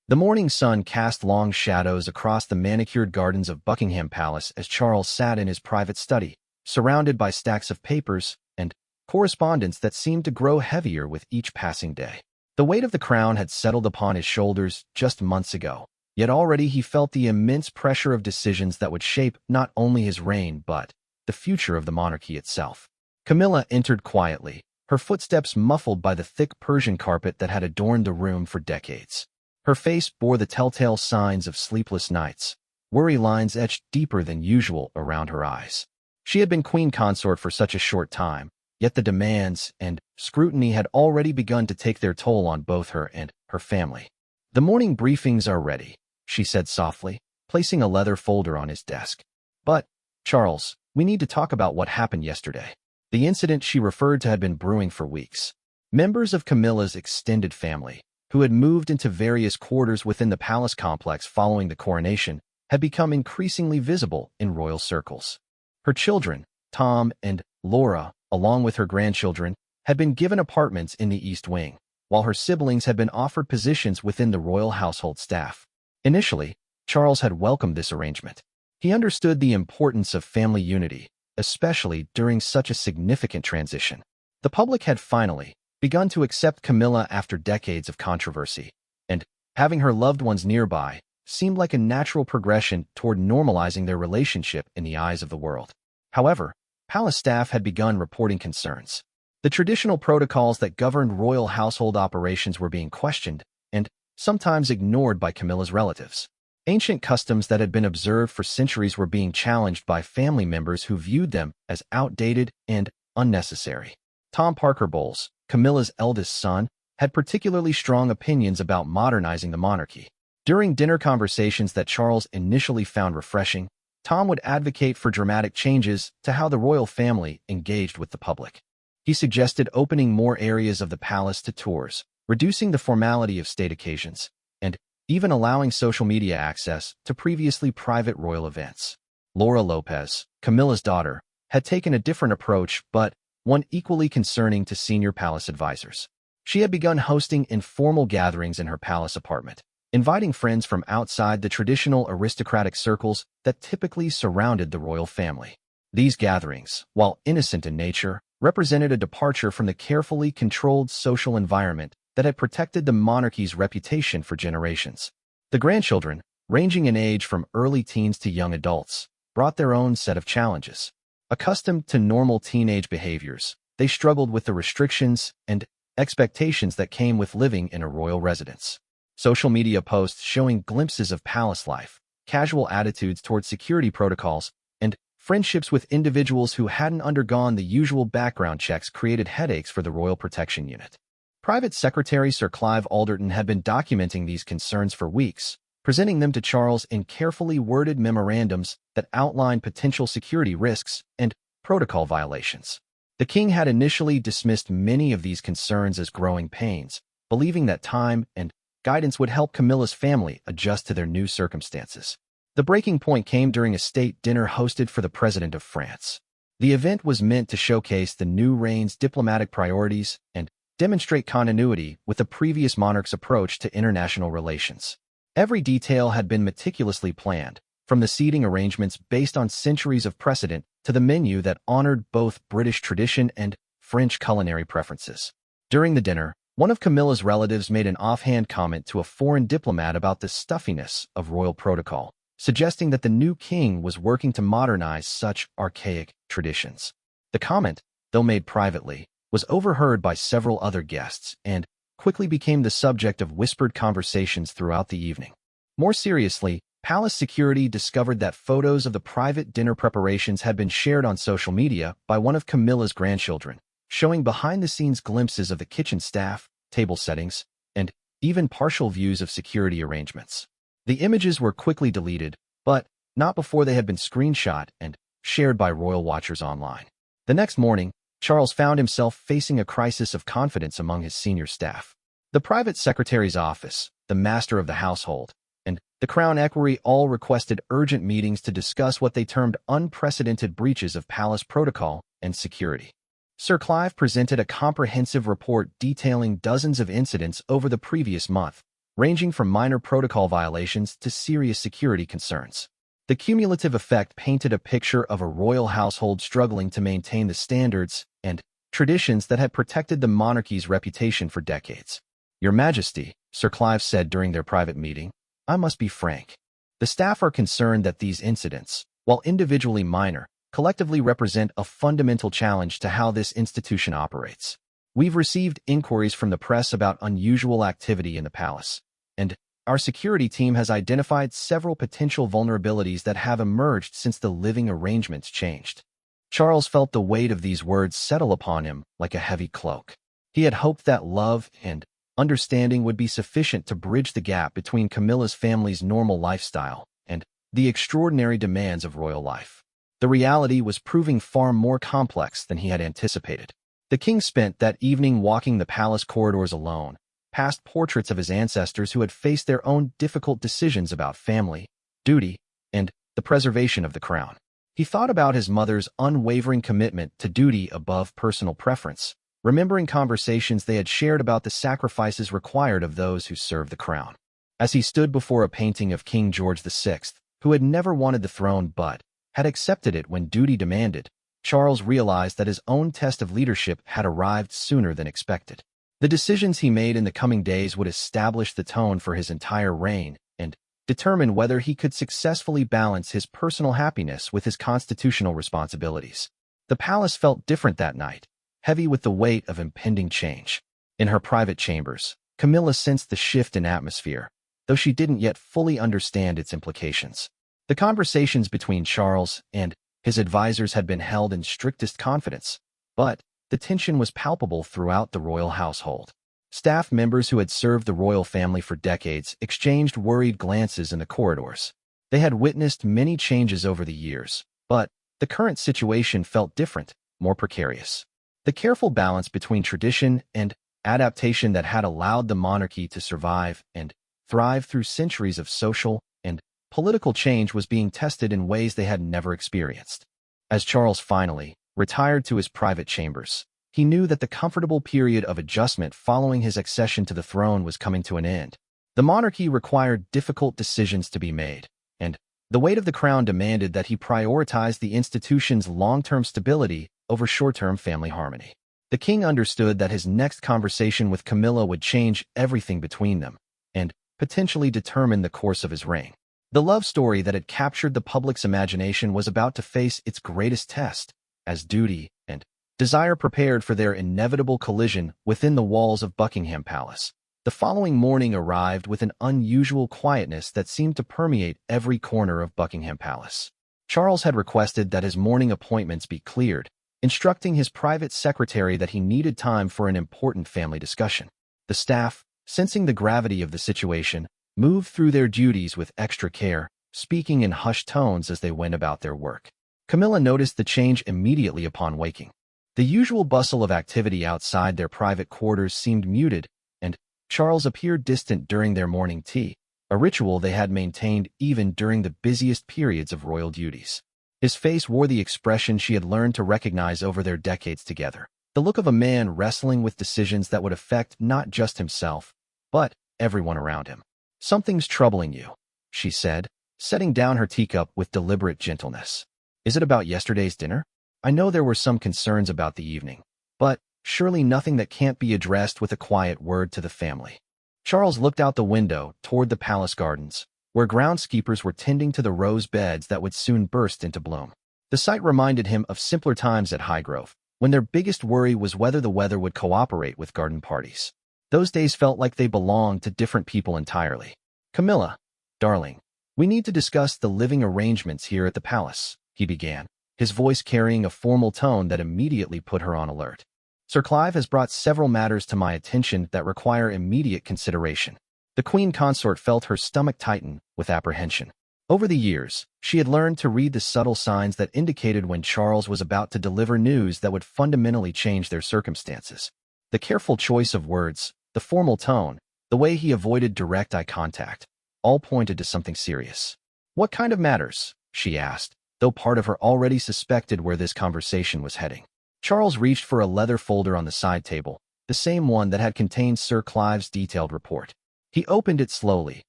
The morning sun cast long shadows across the manicured gardens of Buckingham Palace as Charles sat in his private study, surrounded by stacks of papers and correspondence that seemed to grow heavier with each passing day. The weight of the crown had settled upon his shoulders just months ago, yet already he felt the immense pressure of decisions that would shape not only his reign but the future of the monarchy itself. Camilla entered quietly, her footsteps muffled by the thick Persian carpet that had adorned the room for decades. Her face bore the telltale signs of sleepless nights, worry lines etched deeper than usual around her eyes. She had been queen consort for such a short time, yet the demands and scrutiny had already begun to take their toll on both her and her family. "The morning briefings are ready," she said softly, placing a leather folder on his desk. "But, Charles, we need to talk about what happened yesterday." The incident she referred to had been brewing for weeks. Members of Camilla's extended family, who had moved into various quarters within the palace complex following the coronation, had become increasingly visible in royal circles. Her children, Tom and Laura, along with her grandchildren, had been given apartments in the East Wing, while her siblings had been offered positions within the royal household staff. Initially, Charles had welcomed this arrangement. He understood the importance of family unity, especially during such a significant transition. The public had finally begun to accept Camilla after decades of controversy, and having her loved ones nearby seemed like a natural progression toward normalizing their relationship in the eyes of the world. However, palace staff had begun reporting concerns. The traditional protocols that governed royal household operations were being questioned and sometimes ignored by Camilla's relatives. Ancient customs that had been observed for centuries were being challenged by family members who viewed them as outdated and unnecessary. Tom Parker Bowles, Camilla's eldest son, had particularly strong opinions about modernizing the monarchy. During dinner conversations that Charles initially found refreshing, Tom would advocate for dramatic changes to how the royal family engaged with the public. He suggested opening more areas of the palace to tours, reducing the formality of state occasions, and even allowing social media access to previously private royal events. Laura Lopez, Camilla's daughter, had taken a different approach, but one equally concerning to senior palace advisors. She had begun hosting informal gatherings in her palace apartment, inviting friends from outside the traditional aristocratic circles that typically surrounded the royal family. These gatherings, while innocent in nature, represented a departure from the carefully controlled social environment that had protected the monarchy's reputation for generations. The grandchildren, ranging in age from early teens to young adults, brought their own set of challenges. Accustomed to normal teenage behaviors, they struggled with the restrictions and expectations that came with living in a royal residence. Social media posts showing glimpses of palace life, casual attitudes toward security protocols, and friendships with individuals who hadn't undergone the usual background checks created headaches for the Royal Protection Unit. Private Secretary Sir Clive Alderton had been documenting these concerns for weeks, presenting them to Charles in carefully worded memorandums that outlined potential security risks and protocol violations. The king had initially dismissed many of these concerns as growing pains, believing that time and guidance would help Camilla's family adjust to their new circumstances. The breaking point came during a state dinner hosted for the President of France. The event was meant to showcase the new reign's diplomatic priorities and demonstrate continuity with the previous monarch's approach to international relations. Every detail had been meticulously planned, from the seating arrangements based on centuries of precedent to the menu that honored both British tradition and French culinary preferences. During the dinner, one of Camilla's relatives made an offhand comment to a foreign diplomat about the stuffiness of royal protocol, suggesting that the new king was working to modernize such archaic traditions. The comment, though made privately, was overheard by several other guests and quickly became the subject of whispered conversations throughout the evening. More seriously, palace security discovered that photos of the private dinner preparations had been shared on social media by one of Camilla's grandchildren, showing behind-the-scenes glimpses of the kitchen staff, table settings, and even partial views of security arrangements. The images were quickly deleted, but not before they had been screenshot and shared by royal watchers online. The next morning, Charles found himself facing a crisis of confidence among his senior staff. The private secretary's office, the master of the household, and the crown equerry all requested urgent meetings to discuss what they termed unprecedented breaches of palace protocol and security. Sir Clive presented a comprehensive report detailing dozens of incidents over the previous month, ranging from minor protocol violations to serious security concerns. The cumulative effect painted a picture of a royal household struggling to maintain the standards and traditions that had protected the monarchy's reputation for decades. "Your Majesty," Sir Clive said during their private meeting, "I must be frank. The staff are concerned that these incidents, while individually minor, collectively represent a fundamental challenge to how this institution operates. We've received inquiries from the press about unusual activity in the palace, and our security team has identified several potential vulnerabilities that have emerged since the living arrangements changed." Charles felt the weight of these words settle upon him like a heavy cloak. He had hoped that love and understanding would be sufficient to bridge the gap between Camilla's family's normal lifestyle and the extraordinary demands of royal life. The reality was proving far more complex than he had anticipated. The king spent that evening walking the palace corridors alone, past portraits of his ancestors who had faced their own difficult decisions about family, duty, and the preservation of the crown. He thought about his mother's unwavering commitment to duty above personal preference, remembering conversations they had shared about the sacrifices required of those who serve the crown. As he stood before a painting of King George VI, who had never wanted the throne but had accepted it when duty demanded, Charles realized that his own test of leadership had arrived sooner than expected. The decisions he made in the coming days would establish the tone for his entire reign and determine whether he could successfully balance his personal happiness with his constitutional responsibilities. The palace felt different that night, heavy with the weight of impending change. In her private chambers, Camilla sensed the shift in atmosphere, though she didn't yet fully understand its implications. The conversations between Charles and his advisors had been held in strictest confidence, but the tension was palpable throughout the royal household. Staff members who had served the royal family for decades exchanged worried glances in the corridors. They had witnessed many changes over the years, but the current situation felt different, more precarious. The careful balance between tradition and adaptation that had allowed the monarchy to survive and thrive through centuries of social and political change was being tested in ways they had never experienced. As Charles finally retired to his private chambers, he knew that the comfortable period of adjustment following his accession to the throne was coming to an end. The monarchy required difficult decisions to be made, and the weight of the crown demanded that he prioritize the institution's long-term stability over short-term family harmony. The king understood that his next conversation with Camilla would change everything between them and potentially determine the course of his reign. The love story that had captured the public's imagination was about to face its greatest test, as duty and desire prepared for their inevitable collision within the walls of Buckingham Palace. The following morning arrived with an unusual quietness that seemed to permeate every corner of Buckingham Palace. Charles had requested that his morning appointments be cleared, instructing his private secretary that he needed time for an important family discussion. The staff, sensing the gravity of the situation, moved through their duties with extra care, speaking in hushed tones as they went about their work. Camilla noticed the change immediately upon waking. The usual bustle of activity outside their private quarters seemed muted, and Charles appeared distant during their morning tea, a ritual they had maintained even during the busiest periods of royal duties. His face wore the expression she had learned to recognize over their decades together, the look of a man wrestling with decisions that would affect not just himself, but everyone around him. "Something's troubling you," she said, setting down her teacup with deliberate gentleness. "Is it about yesterday's dinner? I know there were some concerns about the evening, but surely nothing that can't be addressed with a quiet word to the family." Charles looked out the window toward the palace gardens, where groundskeepers were tending to the rose beds that would soon burst into bloom. The sight reminded him of simpler times at Highgrove, when their biggest worry was whether the weather would cooperate with garden parties. Those days felt like they belonged to different people entirely. "Camilla, darling, we need to discuss the living arrangements here at the palace," he began, his voice carrying a formal tone that immediately put her on alert. "Sir Clive has brought several matters to my attention that require immediate consideration." The queen consort felt her stomach tighten with apprehension. Over the years, she had learned to read the subtle signs that indicated when Charles was about to deliver news that would fundamentally change their circumstances. The careful choice of words, the formal tone, the way he avoided direct eye contact, all pointed to something serious. "What kind of matters?" she asked, though part of her already suspected where this conversation was heading. Charles reached for a leather folder on the side table, the same one that had contained Sir Clive's detailed report. He opened it slowly,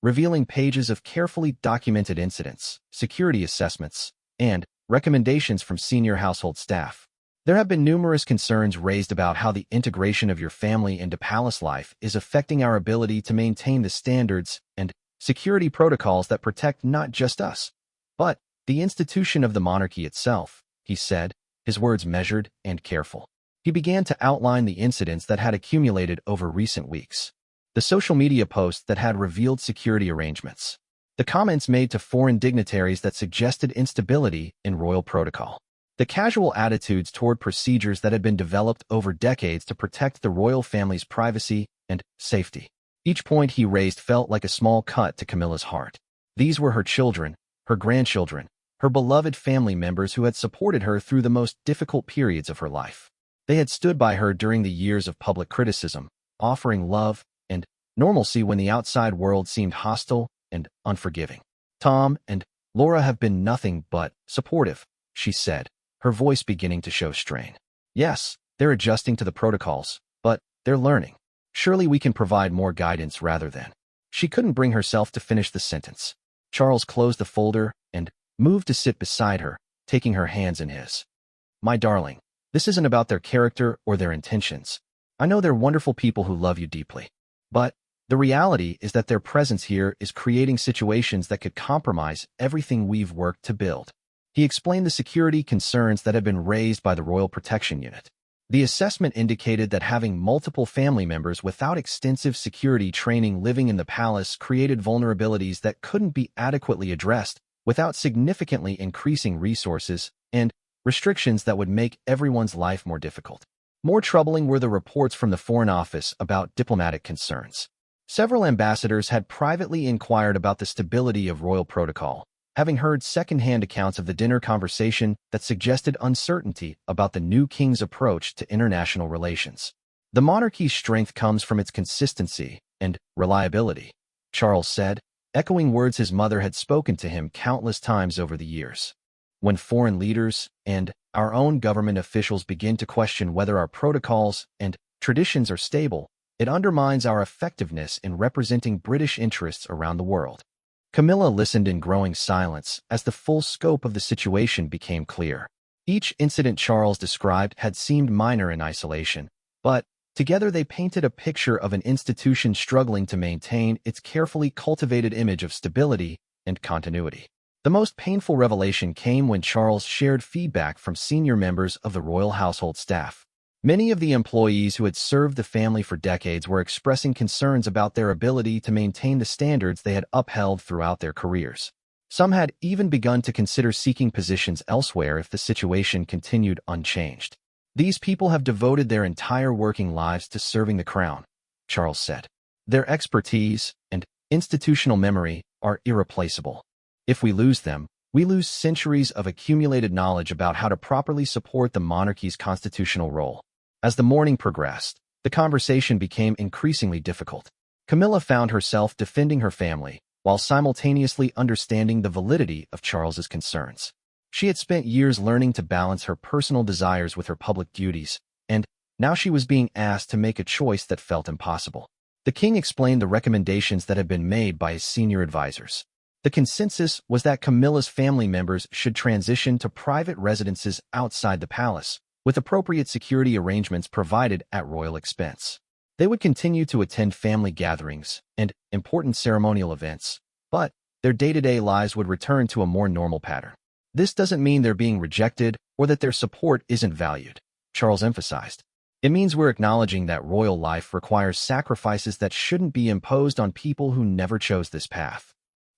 revealing pages of carefully documented incidents, security assessments, and recommendations from senior household staff. There have been numerous concerns raised about how the integration of your family into palace life is affecting our ability to maintain the standards and security protocols that protect not just us, but the institution of the monarchy itself, he said, his words measured and careful. He began to outline the incidents that had accumulated over recent weeks, the social media posts that had revealed security arrangements, the comments made to foreign dignitaries that suggested instability in royal protocol, the casual attitudes toward procedures that had been developed over decades to protect the royal family's privacy and safety. Each point he raised felt like a small cut to Camilla's heart. These were her children, her grandchildren, her beloved family members who had supported her through the most difficult periods of her life. They had stood by her during the years of public criticism, offering love and normalcy when the outside world seemed hostile and unforgiving. Tom and Laura have been nothing but supportive, she said, her voice beginning to show strain. Yes, they're adjusting to the protocols, but they're learning. Surely we can provide more guidance rather than. She couldn't bring herself to finish the sentence. Charles closed the folder and moved to sit beside her, taking her hands in his. My darling, this isn't about their character or their intentions. I know they're wonderful people who love you deeply. But the reality is that their presence here is creating situations that could compromise everything we've worked to build. He explained the security concerns that had been raised by the Royal Protection Unit. The assessment indicated that having multiple family members without extensive security training living in the palace created vulnerabilities that couldn't be adequately addressed without significantly increasing resources and restrictions that would make everyone's life more difficult. More troubling were the reports from the Foreign Office about diplomatic concerns. Several ambassadors had privately inquired about the stability of royal protocol, having heard second-hand accounts of the dinner conversation that suggested uncertainty about the new king's approach to international relations. The monarchy's strength comes from its consistency and reliability, Charles said, echoing words his mother had spoken to him countless times over the years. When foreign leaders and our own government officials begin to question whether our protocols and traditions are stable, it undermines our effectiveness in representing British interests around the world. Camilla listened in growing silence as the full scope of the situation became clear. Each incident Charles described had seemed minor in isolation, but together they painted a picture of an institution struggling to maintain its carefully cultivated image of stability and continuity. The most painful revelation came when Charles shared feedback from senior members of the royal household staff. Many of the employees who had served the family for decades were expressing concerns about their ability to maintain the standards they had upheld throughout their careers. Some had even begun to consider seeking positions elsewhere if the situation continued unchanged. These people have devoted their entire working lives to serving the crown, Charles said. Their expertise and institutional memory are irreplaceable. If we lose them, we lose centuries of accumulated knowledge about how to properly support the monarchy's constitutional role. As the morning progressed, the conversation became increasingly difficult. Camilla found herself defending her family, while simultaneously understanding the validity of Charles's concerns. She had spent years learning to balance her personal desires with her public duties, and now she was being asked to make a choice that felt impossible. The king explained the recommendations that had been made by his senior advisors. The consensus was that Camilla's family members should transition to private residences outside the palace, with appropriate security arrangements provided at royal expense. They would continue to attend family gatherings and important ceremonial events, but their day-to-day lives would return to a more normal pattern. This doesn't mean they're being rejected or that their support isn't valued, Charles emphasized. It means we're acknowledging that royal life requires sacrifices that shouldn't be imposed on people who never chose this path.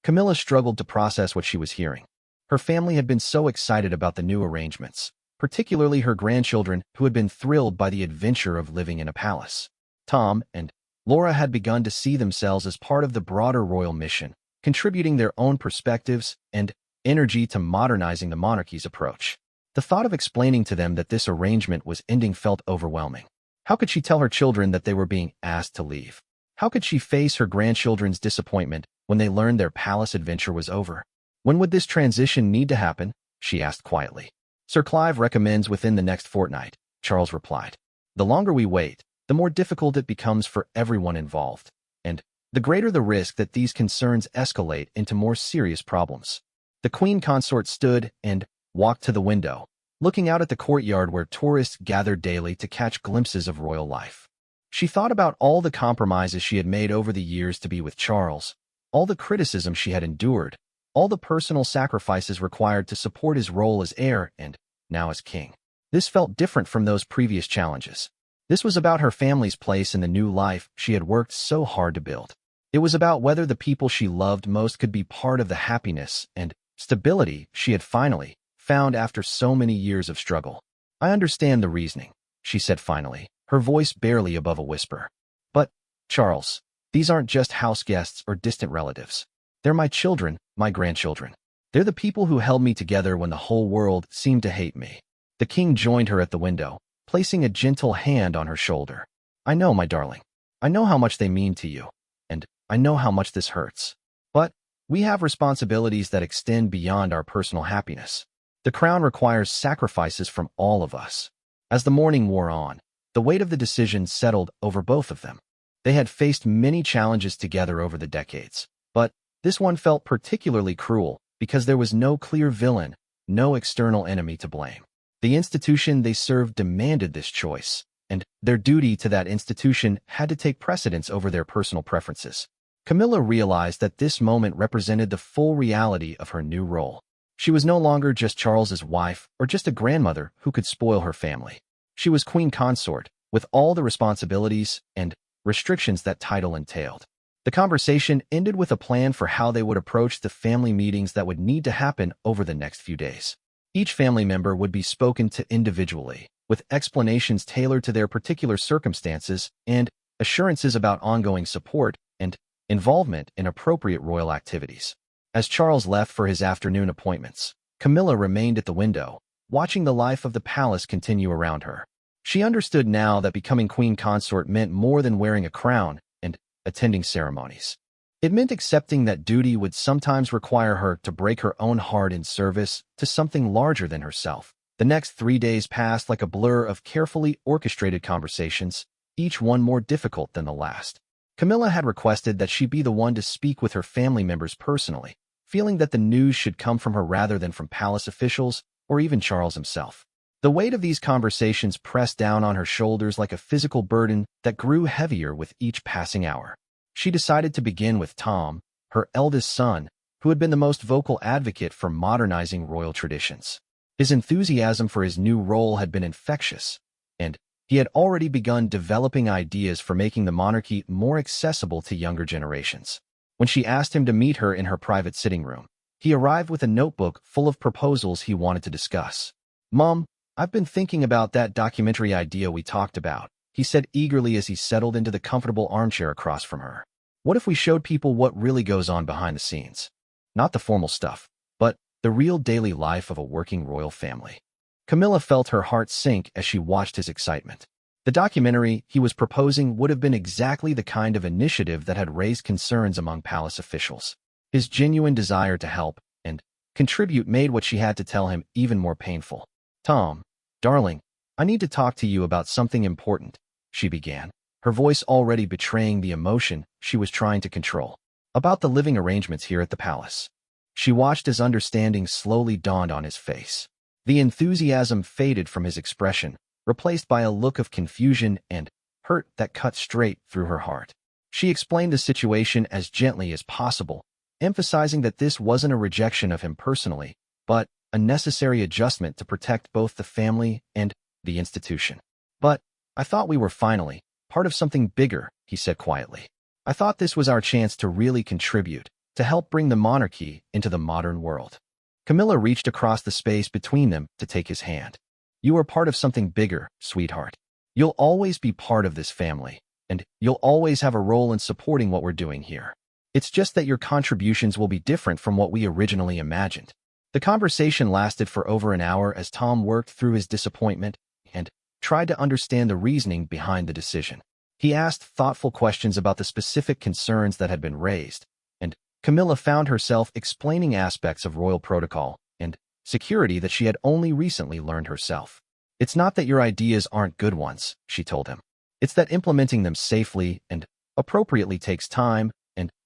Camilla struggled to process what she was hearing. Her family had been so excited about the new arrangements, particularly her grandchildren who had been thrilled by the adventure of living in a palace. Tom and Laura had begun to see themselves as part of the broader royal mission, contributing their own perspectives and energy to modernizing the monarchy's approach. The thought of explaining to them that this arrangement was ending felt overwhelming. How could she tell her children that they were being asked to leave? How could she face her grandchildren's disappointment when they learned their palace adventure was over? When would this transition need to happen? She asked quietly. Sir Clive recommends within the next fortnight, Charles replied. The longer we wait, the more difficult it becomes for everyone involved, and the greater the risk that these concerns escalate into more serious problems. The queen consort stood and walked to the window, looking out at the courtyard where tourists gathered daily to catch glimpses of royal life. She thought about all the compromises she had made over the years to be with Charles, all the criticism she had endured, all the personal sacrifices required to support his role as heir and, now as king. This felt different from those previous challenges. This was about her family's place in the new life she had worked so hard to build. It was about whether the people she loved most could be part of the happiness and stability she had finally found after so many years of struggle. "I understand the reasoning," she said finally, her voice barely above a whisper. "But, Charles, these aren't just house guests or distant relatives. They're my children, my grandchildren. They're the people who held me together when the whole world seemed to hate me." The king joined her at the window, placing a gentle hand on her shoulder. "I know, my darling. I know how much they mean to you, and I know how much this hurts. But we have responsibilities that extend beyond our personal happiness. The crown requires sacrifices from all of us." As the morning wore on, the weight of the decision settled over both of them. They had faced many challenges together over the decades, but this one felt particularly cruel because there was no clear villain, no external enemy to blame. The institution they served demanded this choice, and their duty to that institution had to take precedence over their personal preferences. Camilla realized that this moment represented the full reality of her new role. She was no longer just Charles's wife or just a grandmother who could spoil her family. She was queen consort, with all the responsibilities and restrictions that title entailed. The conversation ended with a plan for how they would approach the family meetings that would need to happen over the next few days. Each family member would be spoken to individually, with explanations tailored to their particular circumstances and assurances about ongoing support and involvement in appropriate royal activities. As Charles left for his afternoon appointments, Camilla remained at the window, watching the life of the palace continue around her. She understood now that becoming queen consort meant more than wearing a crown and attending ceremonies. It meant accepting that duty would sometimes require her to break her own heart in service to something larger than herself. The next 3 days passed like a blur of carefully orchestrated conversations, each one more difficult than the last. Camilla had requested that she be the one to speak with her family members personally, feeling that the news should come from her rather than from palace officials or even Charles himself. The weight of these conversations pressed down on her shoulders like a physical burden that grew heavier with each passing hour. She decided to begin with Tom, her eldest son, who had been the most vocal advocate for modernizing royal traditions. His enthusiasm for his new role had been infectious, and he had already begun developing ideas for making the monarchy more accessible to younger generations. When she asked him to meet her in her private sitting room, he arrived with a notebook full of proposals he wanted to discuss. "Mom, I've been thinking about that documentary idea we talked about," he said eagerly as he settled into the comfortable armchair across from her. "What if we showed people what really goes on behind the scenes? Not the formal stuff, but the real daily life of a working royal family." Camilla felt her heart sink as she watched his excitement. The documentary he was proposing would have been exactly the kind of initiative that had raised concerns among palace officials. His genuine desire to help and contribute made what she had to tell him even more painful. "Tom, darling, I need to talk to you about something important," she began, her voice already betraying the emotion she was trying to control. "About the living arrangements here at the palace." She watched as understanding slowly dawned on his face. The enthusiasm faded from his expression, replaced by a look of confusion and hurt that cut straight through her heart. She explained the situation as gently as possible, emphasizing that this wasn't a rejection of him personally, but a necessary adjustment to protect both the family and the institution. "But I thought we were finally part of something bigger," he said quietly. "I thought this was our chance to really contribute, to help bring the monarchy into the modern world." Camilla reached across the space between them to take his hand. "You are part of something bigger, sweetheart. You'll always be part of this family, and you'll always have a role in supporting what we're doing here. It's just that your contributions will be different from what we originally imagined." The conversation lasted for over an hour as Tom worked through his disappointment and tried to understand the reasoning behind the decision. He asked thoughtful questions about the specific concerns that had been raised, and Camilla found herself explaining aspects of royal protocol and security that she had only recently learned herself. "It's not that your ideas aren't good ones," she told him. "It's that implementing them safely and appropriately takes time,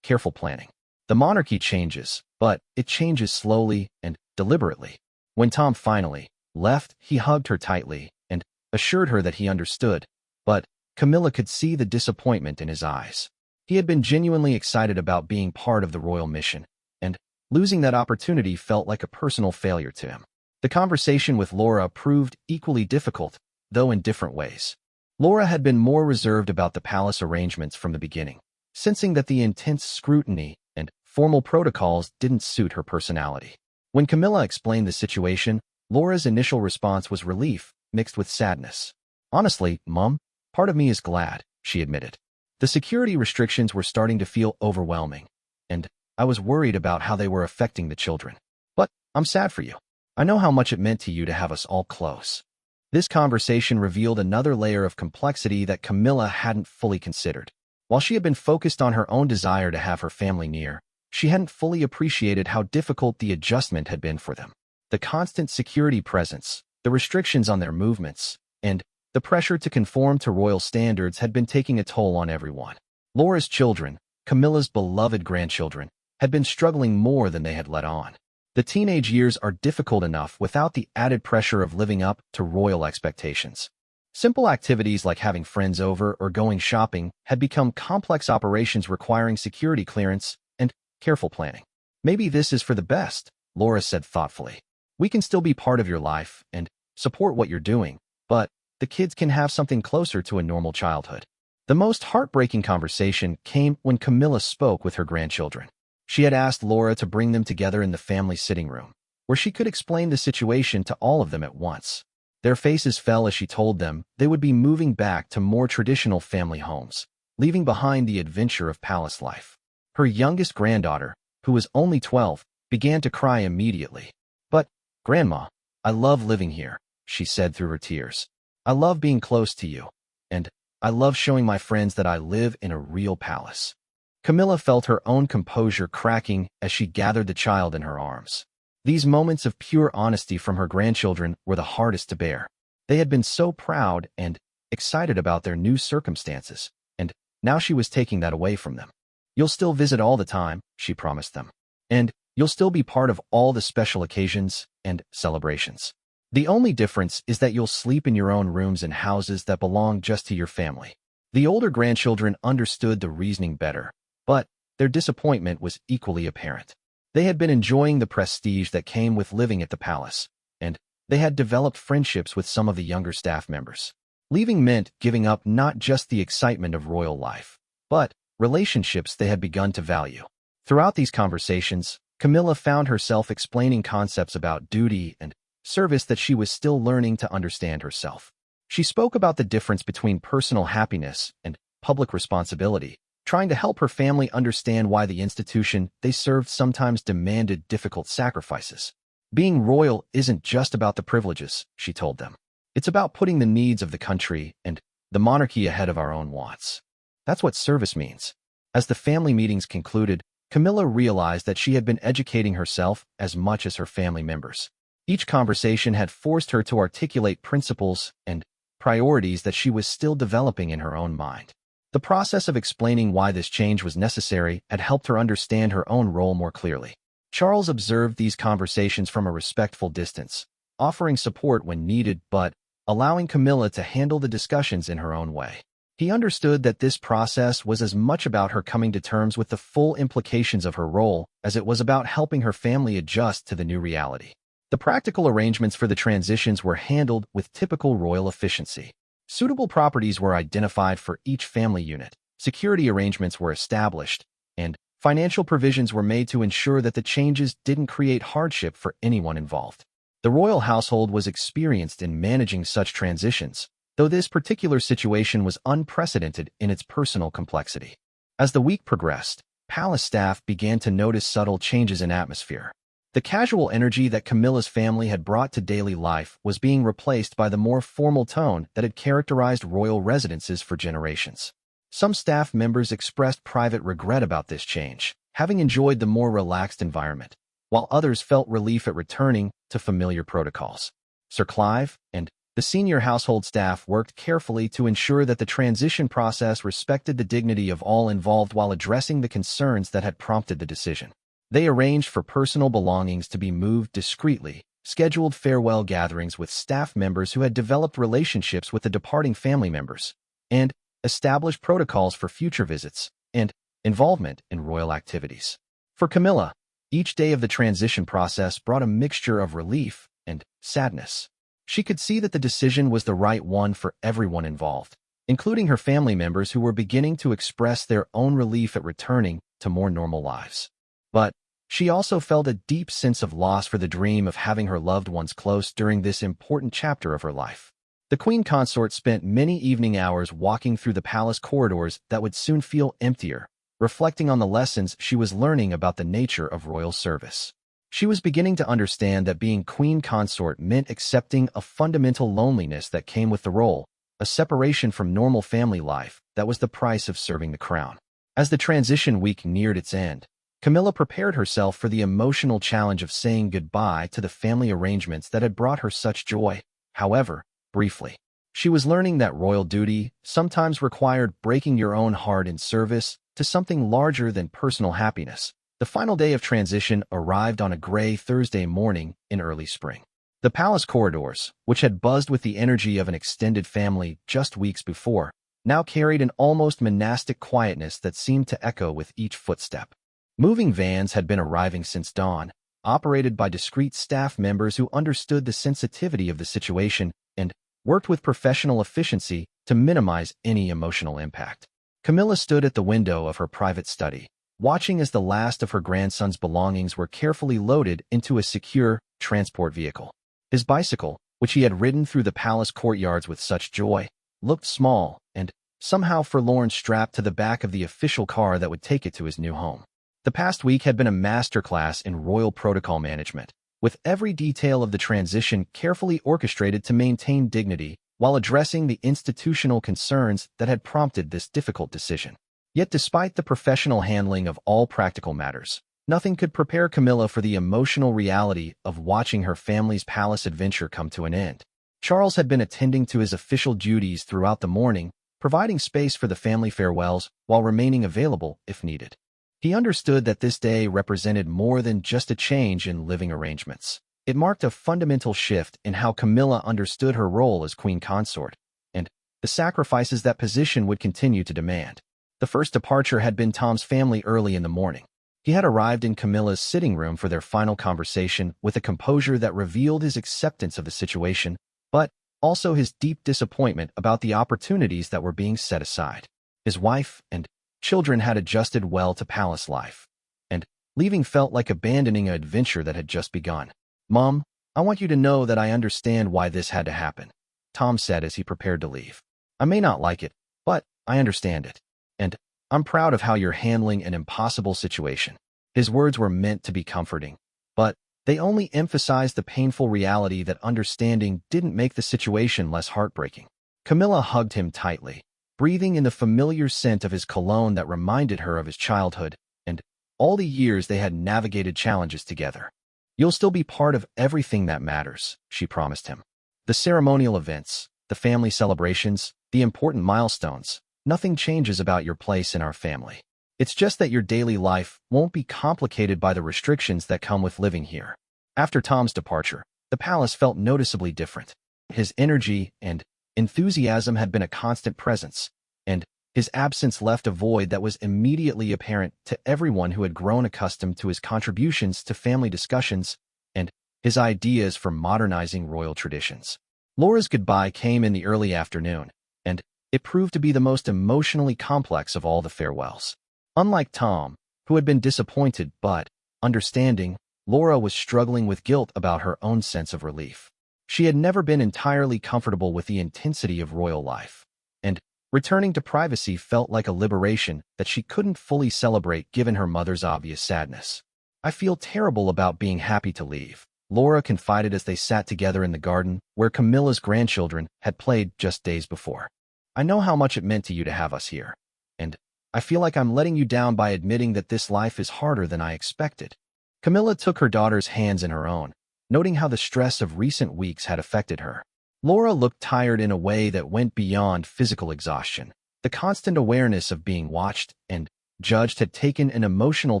careful planning. The monarchy changes, but it changes slowly and deliberately. When Tom finally left, he hugged her tightly and assured her that he understood, but Camilla could see the disappointment in his eyes. He had been genuinely excited about being part of the royal mission, and losing that opportunity felt like a personal failure to him. The conversation with Laura proved equally difficult, though in different ways. Laura had been more reserved about the palace arrangements from the beginning, sensing that the intense scrutiny and formal protocols didn't suit her personality. When Camilla explained the situation, Laura's initial response was relief, mixed with sadness. "Honestly, Mum, part of me is glad," she admitted. "The security restrictions were starting to feel overwhelming, and I was worried about how they were affecting the children. But I'm sad for you. I know how much it meant to you to have us all close." This conversation revealed another layer of complexity that Camilla hadn't fully considered. While she had been focused on her own desire to have her family near, she hadn't fully appreciated how difficult the adjustment had been for them. The constant security presence, the restrictions on their movements, and the pressure to conform to royal standards had been taking a toll on everyone. Laura's children, Camilla's beloved grandchildren, had been struggling more than they had let on. The teenage years are difficult enough without the added pressure of living up to royal expectations. Simple activities like having friends over or going shopping had become complex operations requiring security clearance and careful planning. "Maybe this is for the best," Laura said thoughtfully. "We can still be part of your life and support what you're doing, but the kids can have something closer to a normal childhood." The most heartbreaking conversation came when Camilla spoke with her grandchildren. She had asked Laura to bring them together in the family sitting room, where she could explain the situation to all of them at once. Their faces fell as she told them they would be moving back to more traditional family homes, leaving behind the adventure of palace life. Her youngest granddaughter, who was only 12, began to cry immediately. "But, Grandma, I love living here," she said through her tears. "I love being close to you, and I love showing my friends that I live in a real palace." Camilla felt her own composure cracking as she gathered the child in her arms. These moments of pure honesty from her grandchildren were the hardest to bear. They had been so proud and excited about their new circumstances, and now she was taking that away from them. "You'll still visit all the time," she promised them. "And you'll still be part of all the special occasions and celebrations. The only difference is that you'll sleep in your own rooms in houses that belong just to your family." The older grandchildren understood the reasoning better, but their disappointment was equally apparent. They had been enjoying the prestige that came with living at the palace, and they had developed friendships with some of the younger staff members. Leaving meant giving up not just the excitement of royal life, but relationships they had begun to value. Throughout these conversations, Camilla found herself explaining concepts about duty and service that she was still learning to understand herself. She spoke about the difference between personal happiness and public responsibility, trying to help her family understand why the institution they served sometimes demanded difficult sacrifices. "Being royal isn't just about the privileges," she told them. "It's about putting the needs of the country and the monarchy ahead of our own wants. That's what service means." As the family meetings concluded, Camilla realized that she had been educating herself as much as her family members. Each conversation had forced her to articulate principles and priorities that she was still developing in her own mind. The process of explaining why this change was necessary had helped her understand her own role more clearly. Charles observed these conversations from a respectful distance, offering support when needed but allowing Camilla to handle the discussions in her own way. He understood that this process was as much about her coming to terms with the full implications of her role as it was about helping her family adjust to the new reality. The practical arrangements for the transitions were handled with typical royal efficiency. Suitable properties were identified for each family unit, security arrangements were established, and financial provisions were made to ensure that the changes didn't create hardship for anyone involved. The royal household was experienced in managing such transitions, though this particular situation was unprecedented in its personal complexity. As the week progressed, palace staff began to notice subtle changes in atmosphere. The casual energy that Camilla's family had brought to daily life was being replaced by the more formal tone that had characterized royal residences for generations. Some staff members expressed private regret about this change, having enjoyed the more relaxed environment, while others felt relief at returning to familiar protocols. Sir Clive and The senior household staff worked carefully to ensure that the transition process respected the dignity of all involved while addressing the concerns that had prompted the decision. They arranged for personal belongings to be moved discreetly, scheduled farewell gatherings with staff members who had developed relationships with the departing family members, and established protocols for future visits and involvement in royal activities. For Camilla, each day of the transition process brought a mixture of relief and sadness. She could see that the decision was the right one for everyone involved, including her family members who were beginning to express their own relief at returning to more normal lives. But she also felt a deep sense of loss for the dream of having her loved ones close during this important chapter of her life. The queen consort spent many evening hours walking through the palace corridors that would soon feel emptier, reflecting on the lessons she was learning about the nature of royal service. She was beginning to understand that being queen consort meant accepting a fundamental loneliness that came with the role, a separation from normal family life that was the price of serving the crown. As the transition week neared its end, Camilla prepared herself for the emotional challenge of saying goodbye to the family arrangements that had brought her such joy. However, briefly, she was learning that royal duty sometimes required breaking your own heart in service to something larger than personal happiness. The final day of transition arrived on a gray Thursday morning in early spring. The palace corridors, which had buzzed with the energy of an extended family just weeks before, now carried an almost monastic quietness that seemed to echo with each footstep. Moving vans had been arriving since dawn, operated by discreet staff members who understood the sensitivity of the situation and worked with professional efficiency to minimize any emotional impact. Camilla stood at the window of her private study, watching as the last of her grandson's belongings were carefully loaded into a secure transport vehicle. His bicycle, which he had ridden through the palace courtyards with such joy, looked small and somehow forlorn strapped to the back of the official car that would take it to his new home. The past week had been a masterclass in royal protocol management, with every detail of the transition carefully orchestrated to maintain dignity while addressing the institutional concerns that had prompted this difficult decision. Yet despite the professional handling of all practical matters, nothing could prepare Camilla for the emotional reality of watching her family's palace adventure come to an end. Charles had been attending to his official duties throughout the morning, providing space for the family farewells while remaining available if needed. He understood that this day represented more than just a change in living arrangements. It marked a fundamental shift in how Camilla understood her role as queen consort, and the sacrifices that position would continue to demand. The first departure had been Tom's family early in the morning. He had arrived in Camilla's sitting room for their final conversation with a composure that revealed his acceptance of the situation, but also his deep disappointment about the opportunities that were being set aside. His wife and children had adjusted well to palace life, and leaving felt like abandoning an adventure that had just begun. "Mom, I want you to know that I understand why this had to happen," Tom said as he prepared to leave. "I may not like it, but I understand it. And I'm proud of how you're handling an impossible situation." His words were meant to be comforting, but they only emphasized the painful reality that understanding didn't make the situation less heartbreaking. Camilla hugged him tightly, breathing in the familiar scent of his cologne that reminded her of his childhood and all the years they had navigated challenges together. "You'll still be part of everything that matters," she promised him. "The ceremonial events, the family celebrations, the important milestones. Nothing changes about your place in our family. It's just that your daily life won't be complicated by the restrictions that come with living here." After Tom's departure, the palace felt noticeably different. His energy and enthusiasm had been a constant presence, and his absence left a void that was immediately apparent to everyone who had grown accustomed to his contributions to family discussions and his ideas for modernizing royal traditions. Laura's goodbye came in the early afternoon, and it proved to be the most emotionally complex of all the farewells. Unlike Tom, who had been disappointed but understanding, Laura was struggling with guilt about her own sense of relief. She had never been entirely comfortable with the intensity of royal life, and returning to privacy felt like a liberation that she couldn't fully celebrate given her mother's obvious sadness. "I feel terrible about being happy to leave," Laura confided as they sat together in the garden where Camilla's grandchildren had played just days before. "I know how much it meant to you to have us here, and I feel like I'm letting you down by admitting that this life is harder than I expected." Camilla took her daughter's hands in her own, noting how the stress of recent weeks had affected her. Laura looked tired in a way that went beyond physical exhaustion. The constant awareness of being watched and judged had taken an emotional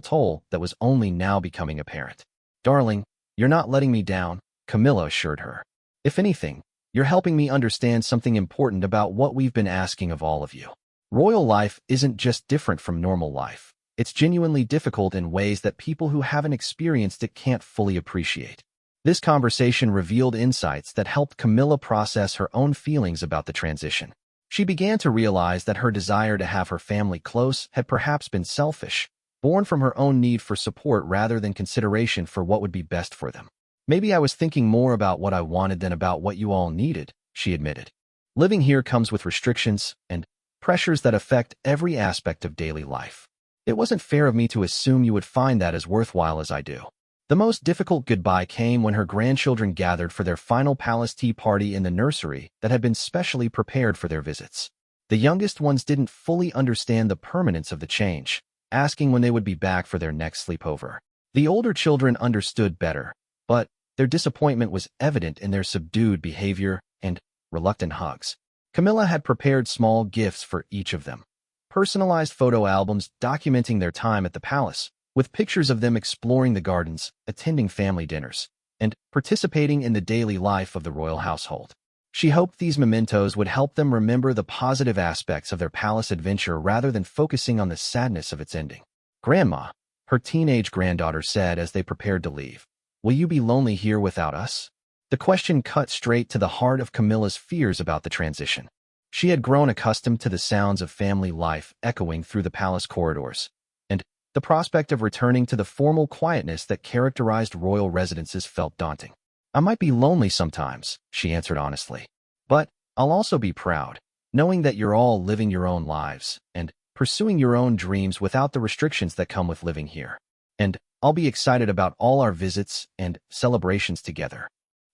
toll that was only now becoming apparent. "Darling, you're not letting me down," Camilla assured her. "If anything, you're helping me understand something important about what we've been asking of all of you. Royal life isn't just different from normal life. It's genuinely difficult in ways that people who haven't experienced it can't fully appreciate." This conversation revealed insights that helped Camilla process her own feelings about the transition. She began to realize that her desire to have her family close had perhaps been selfish, born from her own need for support rather than consideration for what would be best for them. "Maybe I was thinking more about what I wanted than about what you all needed," she admitted. "Living here comes with restrictions and pressures that affect every aspect of daily life. It wasn't fair of me to assume you would find that as worthwhile as I do." The most difficult goodbye came when her grandchildren gathered for their final palace tea party in the nursery that had been specially prepared for their visits. The youngest ones didn't fully understand the permanence of the change, asking when they would be back for their next sleepover. The older children understood better, but their disappointment was evident in their subdued behavior and reluctant hugs. Camilla had prepared small gifts for each of them, personalized photo albums documenting their time at the palace, with pictures of them exploring the gardens, attending family dinners, and participating in the daily life of the royal household. She hoped these mementos would help them remember the positive aspects of their palace adventure rather than focusing on the sadness of its ending. "Grandma," her teenage granddaughter said as they prepared to leave, "will you be lonely here without us?" The question cut straight to the heart of Camilla's fears about the transition. She had grown accustomed to the sounds of family life echoing through the palace corridors, and the prospect of returning to the formal quietness that characterized royal residences felt daunting. "I might be lonely sometimes," she answered honestly, "but I'll also be proud, knowing that you're all living your own lives and pursuing your own dreams without the restrictions that come with living here. And I'll be excited about all our visits and celebrations together."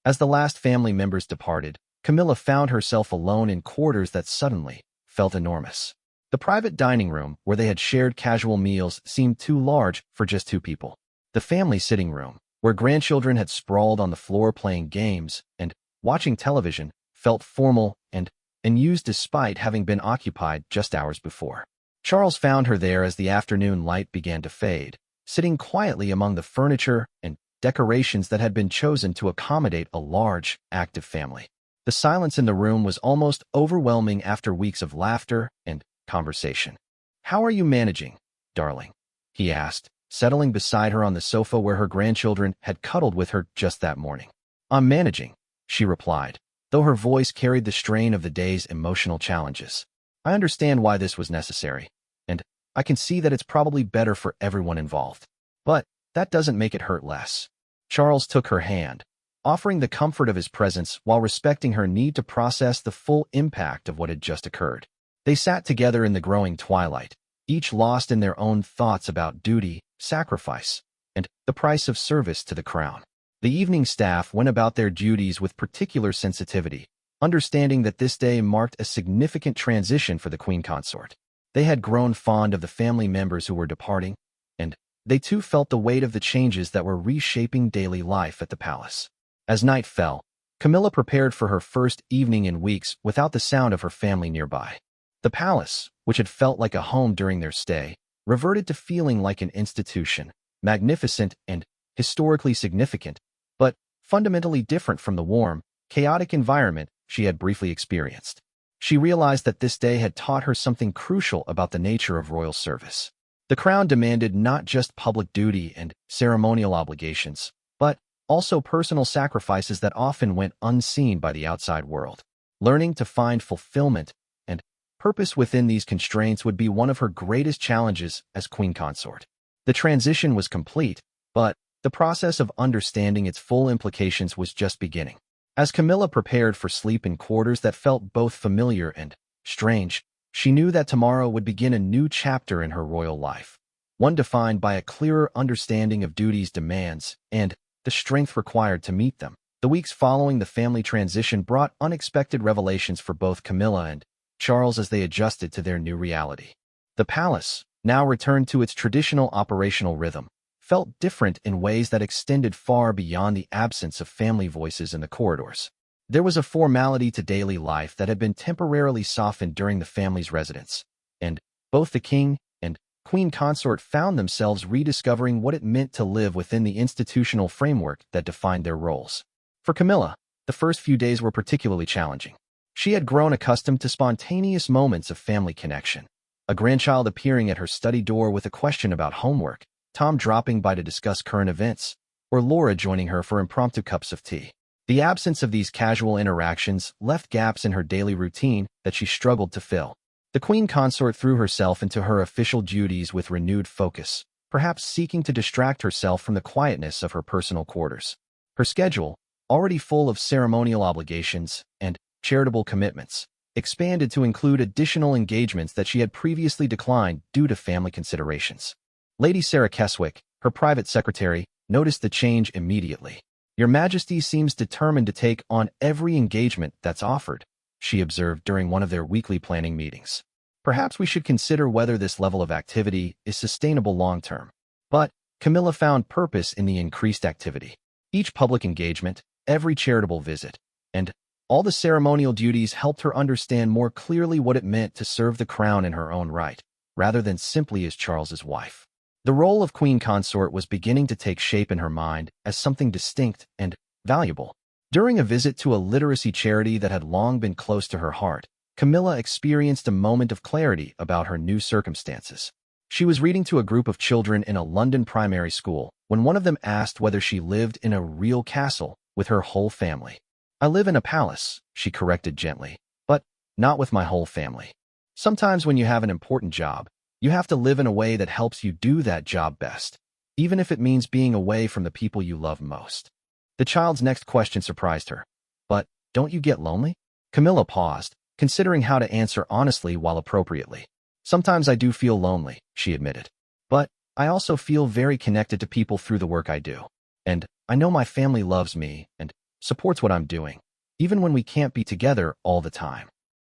As the last family members departed, Camilla found herself alone in quarters that suddenly felt enormous. The private dining room, where they had shared casual meals, seemed too large for just two people. The family sitting room, where grandchildren had sprawled on the floor playing games and watching television, felt formal and unused despite having been occupied just hours before. Charles found her there as the afternoon light began to fade, sitting quietly among the furniture and decorations that had been chosen to accommodate a large, active family. The silence in the room was almost overwhelming after weeks of laughter and conversation. "How are you managing, darling?" he asked, settling beside her on the sofa where her grandchildren had cuddled with her just that morning. "I'm managing," she replied, though her voice carried the strain of the day's emotional challenges. "I understand why this was necessary, and I can see that it's probably better for everyone involved. But that doesn't make it hurt less." Charles took her hand, offering the comfort of his presence while respecting her need to process the full impact of what had just occurred. They sat together in the growing twilight, each lost in their own thoughts about duty, sacrifice, and the price of service to the crown. The evening staff went about their duties with particular sensitivity, understanding that this day marked a significant transition for the queen consort. They had grown fond of the family members who were departing, and they too felt the weight of the changes that were reshaping daily life at the palace. As night fell, Camilla prepared for her first evening in weeks without the sound of her family nearby. The palace, which had felt like a home during their stay, reverted to feeling like an institution, magnificent and historically significant, but fundamentally different from the warm, chaotic environment she had briefly experienced. She realized that this day had taught her something crucial about the nature of royal service. The crown demanded not just public duty and ceremonial obligations, but also personal sacrifices that often went unseen by the outside world. Learning to find fulfillment and purpose within these constraints would be one of her greatest challenges as queen consort. The transition was complete, but the process of understanding its full implications was just beginning. As Camilla prepared for sleep in quarters that felt both familiar and strange, she knew that tomorrow would begin a new chapter in her royal life, one defined by a clearer understanding of duty's demands and the strength required to meet them. The weeks following the family transition brought unexpected revelations for both Camilla and Charles as they adjusted to their new reality. The palace, now returned to its traditional operational rhythm, felt different in ways that extended far beyond the absence of family voices in the corridors. There was a formality to daily life that had been temporarily softened during the family's residence, and both the king and queen consort found themselves rediscovering what it meant to live within the institutional framework that defined their roles. For Camilla, the first few days were particularly challenging. She had grown accustomed to spontaneous moments of family connection. A grandchild appearing at her study door with a question about homework, Tom dropping by to discuss current events, or Laura joining her for impromptu cups of tea. The absence of these casual interactions left gaps in her daily routine that she struggled to fill. The queen consort threw herself into her official duties with renewed focus, perhaps seeking to distract herself from the quietness of her personal quarters. Her schedule, already full of ceremonial obligations and charitable commitments, expanded to include additional engagements that she had previously declined due to family considerations. Lady Sarah Keswick, her private secretary, noticed the change immediately. "Your Majesty seems determined to take on every engagement that's offered," she observed during one of their weekly planning meetings. "Perhaps we should consider whether this level of activity is sustainable long-term." But Camilla found purpose in the increased activity. Each public engagement, every charitable visit, and all the ceremonial duties helped her understand more clearly what it meant to serve the crown in her own right, rather than simply as Charles's wife. The role of queen consort was beginning to take shape in her mind as something distinct and valuable. During a visit to a literacy charity that had long been close to her heart, Camilla experienced a moment of clarity about her new circumstances. She was reading to a group of children in a London primary school when one of them asked whether she lived in a real castle with her whole family. "I live in a palace," she corrected gently, "but not with my whole family. Sometimes when you have an important job, you have to live in a way that helps you do that job best, even if it means being away from the people you love most." The child's next question surprised her. "But don't you get lonely?" Camilla paused, considering how to answer honestly while appropriately. "Sometimes I do feel lonely," she admitted. "But I also feel very connected to people through the work I do. And I know my family loves me and supports what I'm doing, even when we can't be together all the time."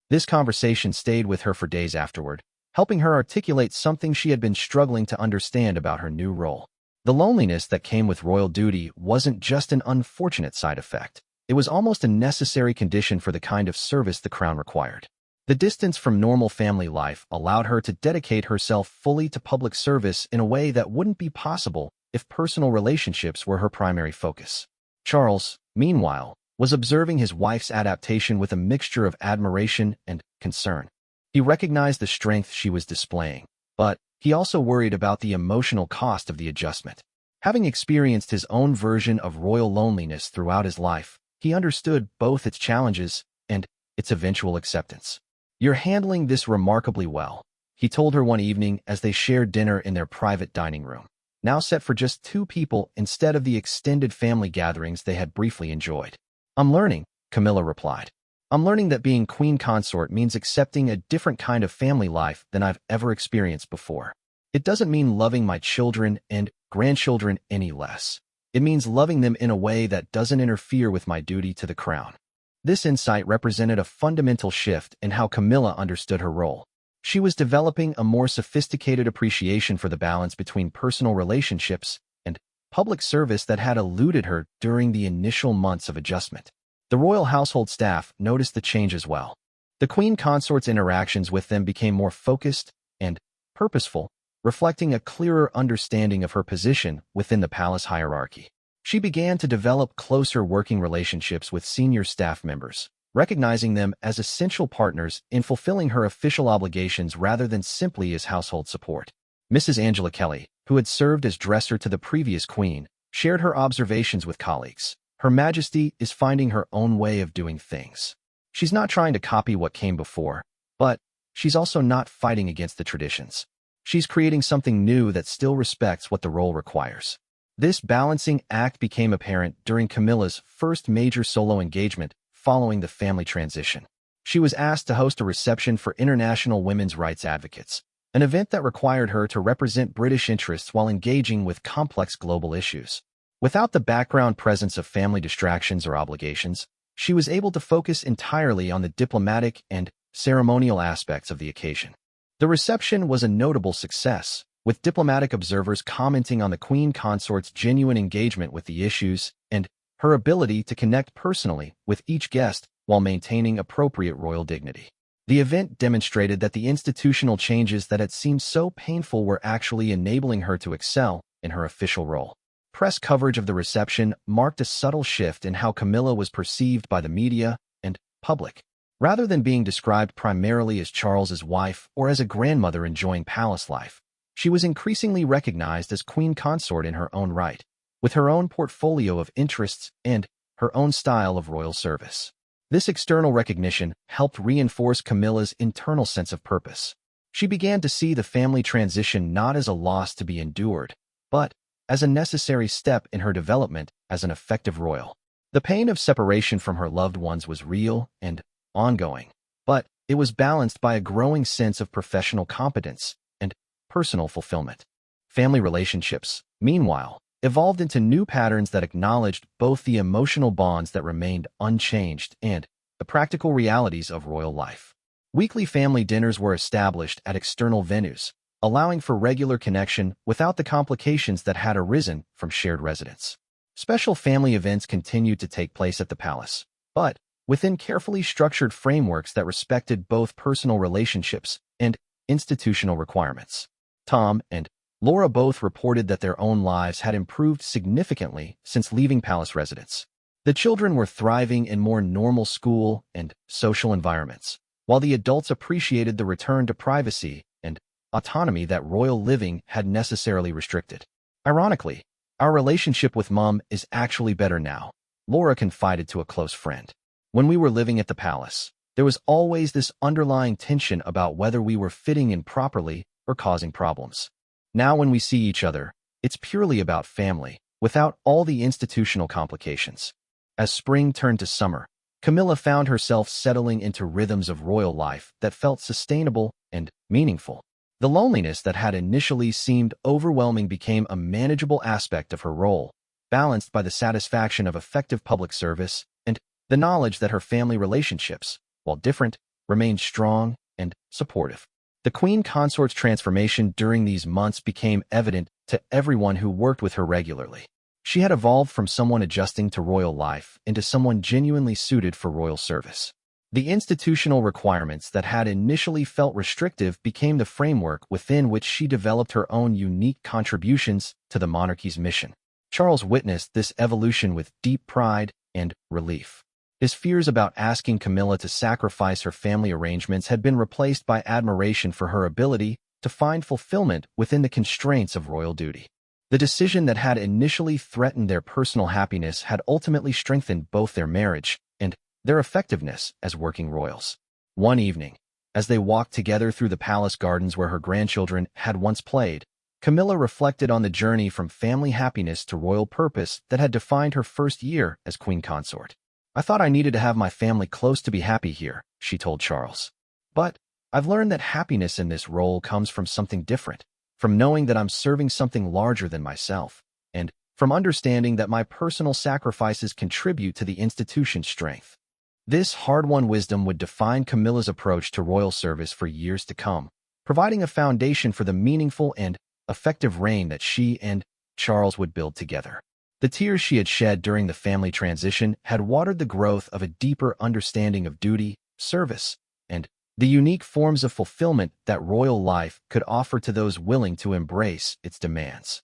This conversation stayed with her for days afterward, helping her articulate something she had been struggling to understand about her new role. The loneliness that came with royal duty wasn't just an unfortunate side effect. It was almost a necessary condition for the kind of service the crown required. The distance from normal family life allowed her to dedicate herself fully to public service in a way that wouldn't be possible if personal relationships were her primary focus. Charles, meanwhile, was observing his wife's adaptation with a mixture of admiration and concern. He recognized the strength she was displaying, but he also worried about the emotional cost of the adjustment. Having experienced his own version of royal loneliness throughout his life, he understood both its challenges and its eventual acceptance. "You're handling this remarkably well," he told her one evening as they shared dinner in their private dining room, now set for just 2 people instead of the extended family gatherings they had briefly enjoyed. "I'm learning," Camilla replied. "I'm learning that being queen consort means accepting a different kind of family life than I've ever experienced before. It doesn't mean loving my children and grandchildren any less. It means loving them in a way that doesn't interfere with my duty to the crown." This insight represented a fundamental shift in how Camilla understood her role. She was developing a more sophisticated appreciation for the balance between personal relationships and public service that had eluded her during the initial months of adjustment. The royal household staff noticed the change as well. The queen consort's interactions with them became more focused and purposeful, reflecting a clearer understanding of her position within the palace hierarchy. She began to develop closer working relationships with senior staff members, recognizing them as essential partners in fulfilling her official obligations rather than simply as household support. Mrs. Angela Kelly, who had served as dresser to the previous queen, shared her observations with colleagues. "Her Majesty is finding her own way of doing things. She's not trying to copy what came before, but she's also not fighting against the traditions. She's creating something new that still respects what the role requires." This balancing act became apparent during Camilla's first major solo engagement following the family transition. She was asked to host a reception for international women's rights advocates, an event that required her to represent British interests while engaging with complex global issues. Without the background presence of family distractions or obligations, she was able to focus entirely on the diplomatic and ceremonial aspects of the occasion. The reception was a notable success, with diplomatic observers commenting on the queen consort's genuine engagement with the issues and her ability to connect personally with each guest while maintaining appropriate royal dignity. The event demonstrated that the institutional changes that had seemed so painful were actually enabling her to excel in her official role. Press coverage of the reception marked a subtle shift in how Camilla was perceived by the media and public. Rather than being described primarily as Charles's wife or as a grandmother enjoying palace life, she was increasingly recognized as queen consort in her own right, with her own portfolio of interests and her own style of royal service. This external recognition helped reinforce Camilla's internal sense of purpose. She began to see the family transition not as a loss to be endured, but as a necessary step in her development as an effective royal. The pain of separation from her loved ones was real and ongoing, but it was balanced by a growing sense of professional competence and personal fulfillment. Family relationships, meanwhile, evolved into new patterns that acknowledged both the emotional bonds that remained unchanged and the practical realities of royal life. Weekly family dinners were established at external venues, allowing for regular connection without the complications that had arisen from shared residence. Special family events continued to take place at the palace, but within carefully structured frameworks that respected both personal relationships and institutional requirements. Tom and Laura both reported that their own lives had improved significantly since leaving palace residence. The children were thriving in more normal school and social environments, while the adults appreciated the return to privacy and autonomy that royal living had necessarily restricted. Ironically, our relationship with Mom is actually better now, Laura confided to a close friend. When we were living at the palace, there was always this underlying tension about whether we were fitting in properly or causing problems. Now when we see each other, it's purely about family, without all the institutional complications. As spring turned to summer, Camilla found herself settling into rhythms of royal life that felt sustainable and meaningful. The loneliness that had initially seemed overwhelming became a manageable aspect of her role, balanced by the satisfaction of effective public service and the knowledge that her family relationships, while different, remained strong and supportive. The queen consort's transformation during these months became evident to everyone who worked with her regularly. She had evolved from someone adjusting to royal life into someone genuinely suited for royal service. The institutional requirements that had initially felt restrictive became the framework within which she developed her own unique contributions to the monarchy's mission. Charles witnessed this evolution with deep pride and relief. His fears about asking Camilla to sacrifice her family arrangements had been replaced by admiration for her ability to find fulfillment within the constraints of royal duty. The decision that had initially threatened their personal happiness had ultimately strengthened both their marriage and their effectiveness as working royals. One evening, as they walked together through the palace gardens where her grandchildren had once played, Camilla reflected on the journey from family happiness to royal purpose that had defined her first year as queen consort. "I thought I needed to have my family close to be happy here," she told Charles. "But I've learned that happiness in this role comes from something different, from knowing that I'm serving something larger than myself, and from understanding that my personal sacrifices contribute to the institution's strength." This hard-won wisdom would define Camilla's approach to royal service for years to come, providing a foundation for the meaningful and effective reign that she and Charles would build together. The tears she had shed during the family transition had watered the growth of a deeper understanding of duty, service, and the unique forms of fulfillment that royal life could offer to those willing to embrace its demands.